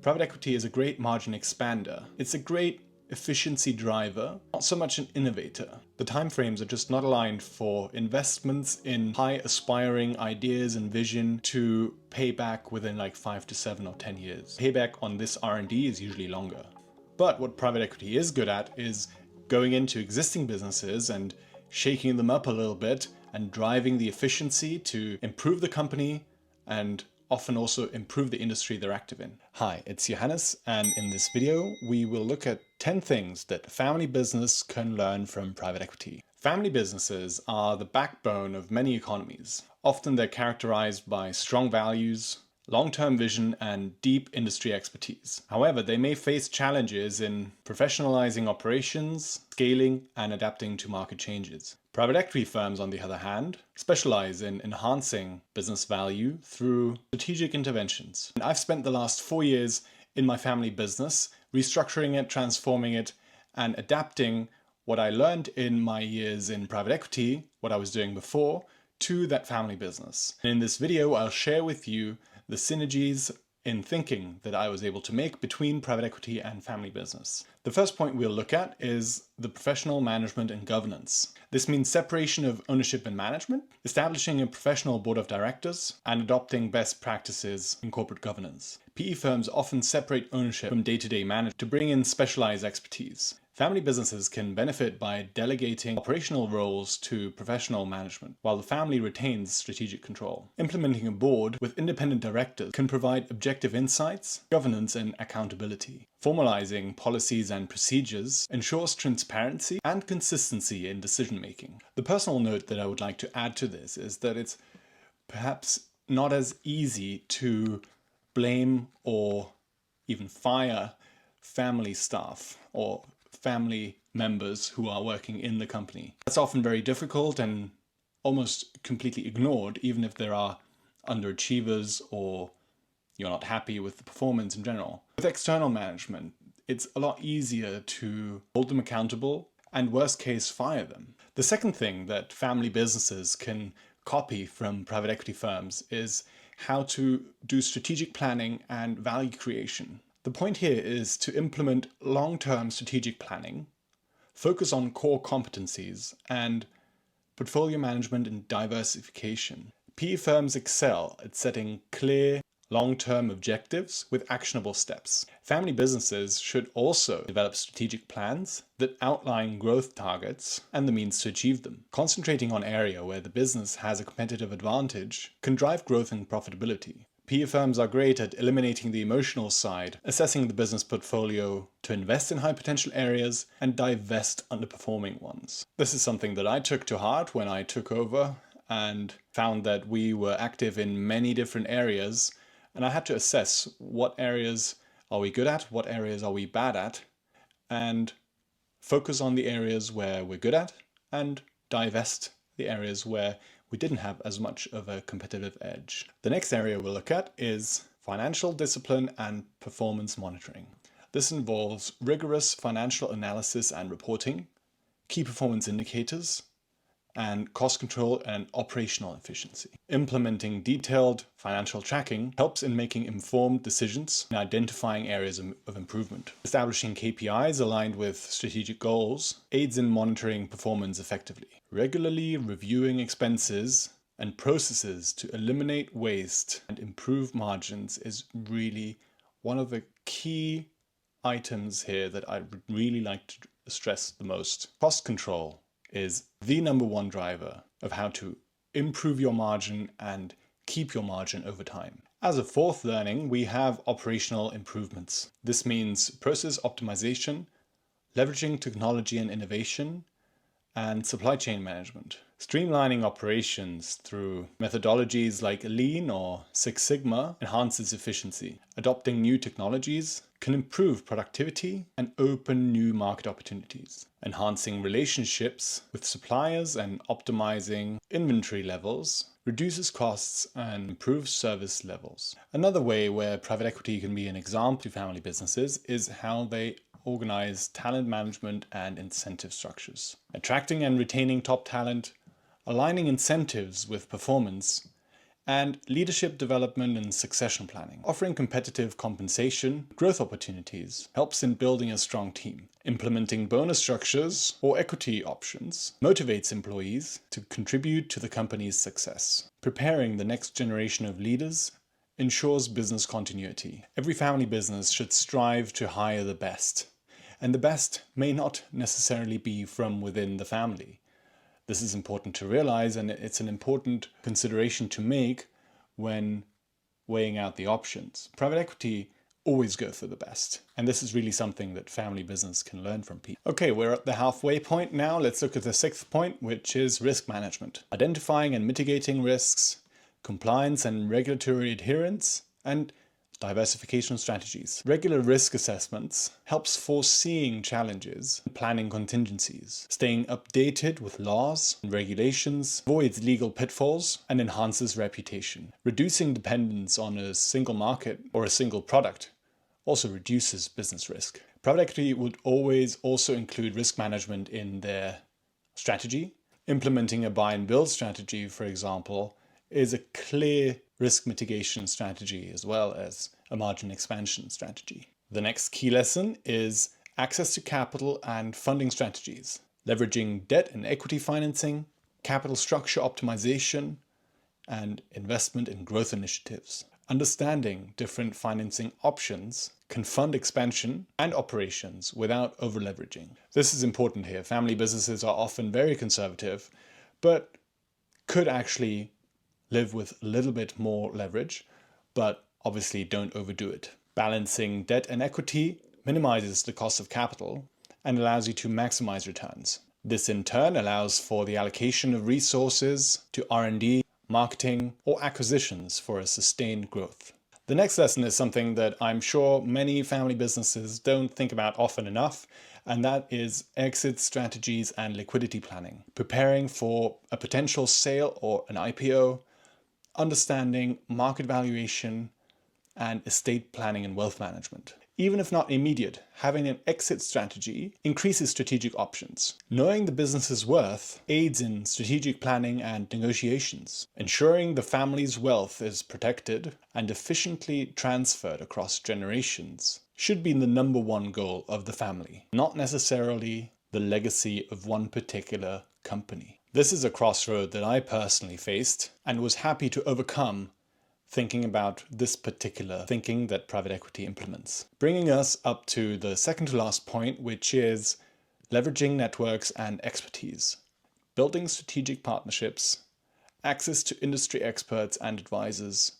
Private equity is a great margin expander. It's a great efficiency driver, not so much an innovator. The timeframes are just not aligned for investments in high aspiring ideas and vision to pay back within like 5 to 7 or 10 years. Payback on this R&D is usually longer. But what private equity is good at is going into existing businesses and shaking them up a little bit and driving the efficiency to improve the company and often also improve the industry they're active in. Hi, it's Johannes, and in this video we will look at 10 things that family business can learn from private equity. Family businesses are the backbone of many economies. Often they're characterized by strong values, long-term vision, and deep industry expertise. However, they may face challenges in professionalizing operations, scaling, and adapting to market changes. Private equity firms, on the other hand, specialize in enhancing business value through strategic interventions. And I've spent the last 4 years in my family business, restructuring it, transforming it, and adapting what I learned in my years in private equity, what I was doing before, to that family business. And in this video, I'll share with you the synergies in thinking that I was able to make between private equity and family business. The first point we'll look at is the professional management and governance. This means separation of ownership and management, establishing a professional board of directors, and adopting best practices in corporate governance. PE firms often separate ownership from day-to-day management to bring in specialized expertise. Family businesses can benefit by delegating operational roles to professional management, while the family retains strategic control. Implementing a board with independent directors can provide objective insights, governance, and accountability. Formalizing policies and procedures ensures transparency and consistency in decision-making. The personal note that I would like to add to this is that it's perhaps not as easy to blame or even fire family staff or family members who are working in the company. That's often very difficult and almost completely ignored, even if there are underachievers or you're not happy with the performance in general. With external management, it's a lot easier to hold them accountable and worst case fire them. The second thing that family businesses can copy from private equity firms is how to do strategic planning and value creation. The point here is to implement long-term strategic planning, focus on core competencies, and portfolio management and diversification. PE firms excel at setting clear, long-term objectives with actionable steps. Family businesses should also develop strategic plans that outline growth targets and the means to achieve them. Concentrating on area where the business has a competitive advantage can drive growth and profitability. PE firms are great at eliminating the emotional side, assessing the business portfolio to invest in high potential areas and divest underperforming ones. This is something that I took to heart when I took over and found that we were active in many different areas, and I had to assess what areas are we good at, what areas are we bad at, and focus on the areas where we're good at and divest the areas where we didn't have as much of a competitive edge. The next area we'll look at is financial discipline and performance monitoring. This involves rigorous financial analysis and reporting, key performance indicators, and cost control and operational efficiency. Implementing detailed financial tracking helps in making informed decisions and identifying areas of improvement. Establishing KPIs aligned with strategic goals aids in monitoring performance effectively. Regularly reviewing expenses and processes to eliminate waste and improve margins is really one of the key items here that I would really like to stress the most. Cost control is the number one driver of how to improve your margin and keep your margin over time. As a fourth learning, we have operational improvements. This means process optimization, leveraging technology and innovation, and supply chain management. Streamlining operations through methodologies like Lean or Six Sigma enhances efficiency. Adopting new technologies can improve productivity and open new market opportunities. Enhancing relationships with suppliers and optimizing inventory levels reduces costs and improves service levels. Another way where private equity can be an example to family businesses is how they organize talent management and incentive structures. Attracting and retaining top talent, aligning incentives with performance, and leadership development and succession planning. Offering competitive compensation, growth opportunities helps in building a strong team. Implementing bonus structures or equity options motivates employees to contribute to the company's success. Preparing the next generation of leaders ensures business continuity. Every family business should strive to hire the best, and the best may not necessarily be from within the family. This is important to realize, and it's an important consideration to make when weighing out the options. Private equity always go for the best, and this is really something that family business can learn from people. Okay, we're at the halfway point now. Let's look at the sixth point, which is risk management. Identifying and mitigating risks, compliance and regulatory adherence, and diversification strategies. Regular risk assessments helps foreseeing challenges and planning contingencies. Staying updated with laws and regulations avoids legal pitfalls and enhances reputation. Reducing dependence on a single market or a single product also reduces business risk. Private equity would always also include risk management in their strategy. Implementing a buy and build strategy, for example, is a clear risk mitigation strategy as well as a margin expansion strategy. The next key lesson is access to capital and funding strategies, leveraging debt and equity financing, capital structure optimization, and investment in growth initiatives. Understanding different financing options can fund expansion and operations without over-leveraging. This is important here. Family businesses are often very conservative, but could actually live with a little bit more leverage, but obviously don't overdo it. Balancing debt and equity minimizes the cost of capital and allows you to maximize returns. This in turn allows for the allocation of resources to R&D, marketing, or acquisitions for a sustained growth. The next lesson is something that I'm sure many family businesses don't think about often enough, and that is exit strategies and liquidity planning. Preparing for a potential sale or an IPO, understanding market valuation, and estate planning and wealth management. Even if not immediate, having an exit strategy increases strategic options. Knowing the business's worth aids in strategic planning and negotiations. Ensuring the family's wealth is protected and efficiently transferred across generations should be the number one goal of the family, not necessarily the legacy of one particular company. This is a crossroad that I personally faced and was happy to overcome thinking about this particular thinking that private equity implements. Bringing us up to the second to last point, which is leveraging networks and expertise. Building strategic partnerships, access to industry experts and advisors,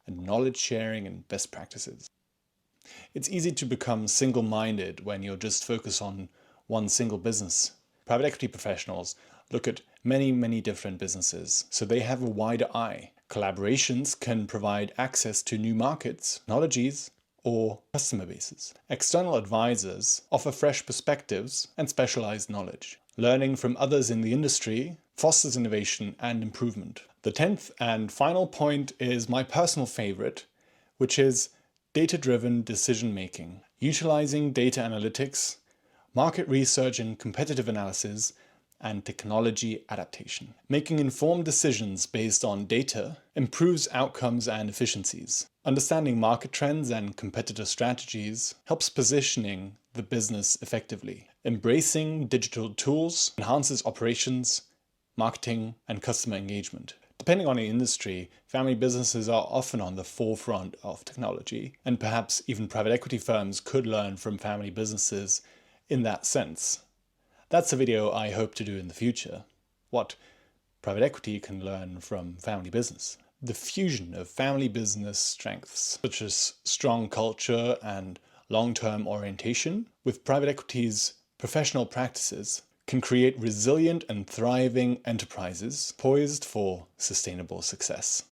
and knowledge sharing and best practices. It's easy to become single-minded when you're just focused on one single business. Private equity professionals look at many different businesses, so they have a wider eye. Collaborations can provide access to new markets, technologies, or customer bases. External advisors offer fresh perspectives and specialized knowledge. Learning from others in the industry fosters innovation and improvement. The 10th and final point is my personal favorite, which is data-driven decision-making. Utilizing data analytics, market research and competitive analysis, and technology adaptation. Making informed decisions based on data improves outcomes and efficiencies. Understanding market trends and competitor strategies helps positioning the business effectively. Embracing digital tools enhances operations, marketing, and customer engagement. Depending on the industry, family businesses are often on the forefront of technology, and perhaps even private equity firms could learn from family businesses in that sense. That's a video I hope to do in the future. What private equity can learn from family business. The fusion of family business strengths, such as strong culture and long-term orientation, with private equity's professional practices, can create resilient and thriving enterprises poised for sustainable success.